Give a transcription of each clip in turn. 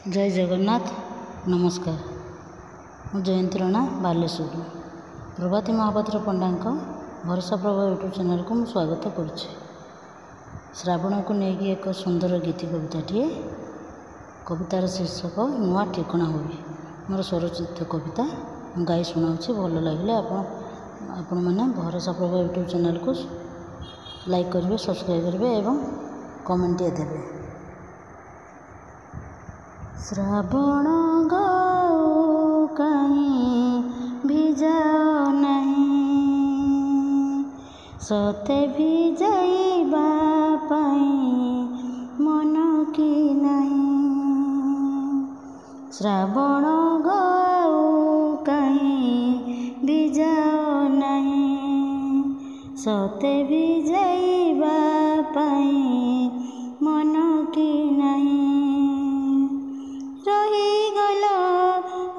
जय जगन्नाथ नमस्कार। मु जयंती राणा बालेश्वर प्रभाती महापात्र पंडा भरोसा प्रभा यूट्यूब चैनल को मुझे स्वागत करुच्ची। श्रावण को लेकिन एक सुंदर गीति कविताटे कवितार शीर्षक नुआ ठिकणा हुए मोर स्वरचित कविता गाई शुणाऊँगी। भल लगे आपण मैंने भरोसा प्रभा यूट्यूब चैनल को लाइक करेंगे, सब्सक्राइब करेंगे एवं कमेंट देवे। श्रावण गौ कहीं भिजाओ नहीं, सते भिजाइबा पाई मन की नहीं। श्रावण गौ कहीं भिजाओ नहीं, सते भिजाइबा पाई मन की नहीं। रहीगल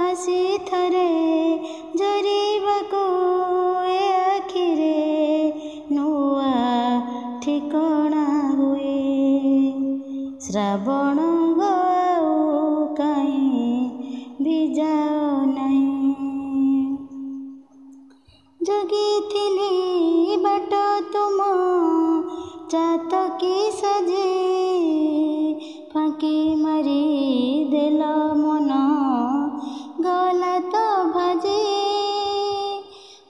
आसी थरे झरिबाको ए आखिरे नुआ ठिकणा हुए। श्रावण गौ कहीं भिजाओ नहीं, जगिथिली बाट तुम चातकी सजे, फाँकी मारी देल मन गला तो भाजे।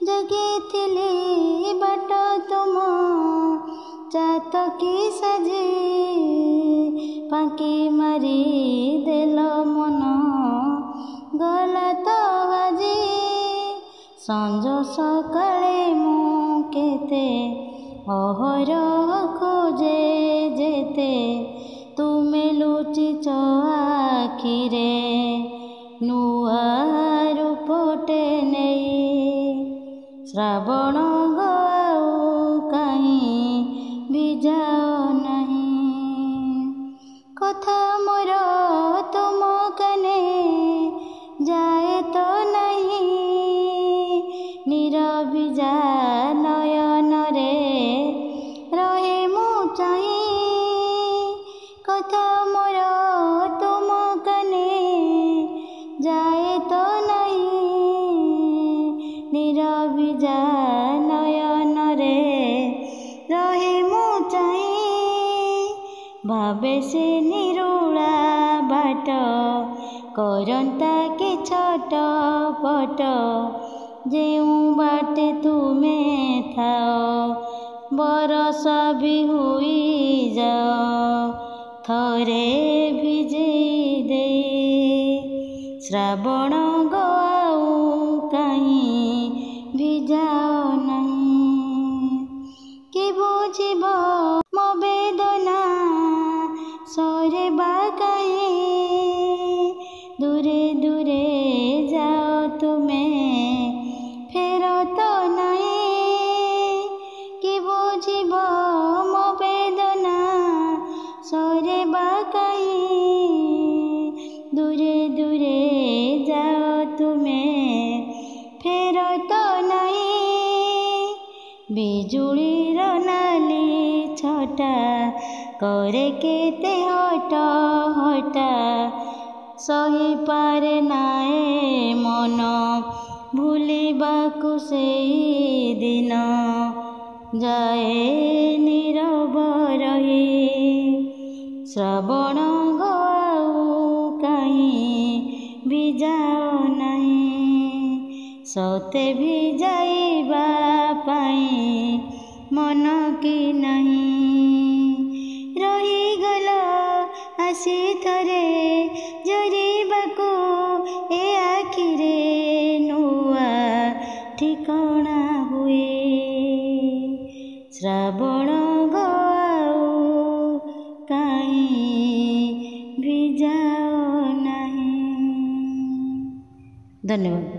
जगिथिली बाट तुम चातकी सजे, फाँकी मारी देल मन गला तो भाजे। संज सकाळे मु केते अहरह खोजे जेते, तुमे लुचिच आखिरे नुआ रूपटे नहीं। श्रावण गौ कहीं भिजाओ नहीं, कथा मोर तुम कने जाए तो नहीं। नीरबिजा नयन रे रहे मु चाही, कथा मोर तुम कने जाए तो नहीं। नीरबिजा नयन रे रहे मु चाही, भावे से निरुला बाट करंता के छट पट। जेऊ बाटे तुमे थाओ बरस भी हुई जाओ, थरे भिजे दे। श्रावण गौ कहीं भिजाओ नहीं, कि बुझिब मो बेदना सरे बाकाए। दूरे दूरे जाओ तुमे फेर तो नहीं, कि बुझिब मो बेदना सरे बाकाई। दूरे दूरे जाओ तुमे फेर तो नहीं। बिजुलीर नाली छटा करे केते हट हटा, सही पारे नाए मन भूलिबाकु सेई दिन। जाए नीरव रही श्रावण गौ कहीं भिजाओ नहीं, सते भिजाइबा पाई मन की नहीं। रहीगल आसी थरे झरिबाको ए आखिरे नुआ ठिकणा हुए। श्रावण गौ कहीं भिजाओ नहीं। धन्यवाद।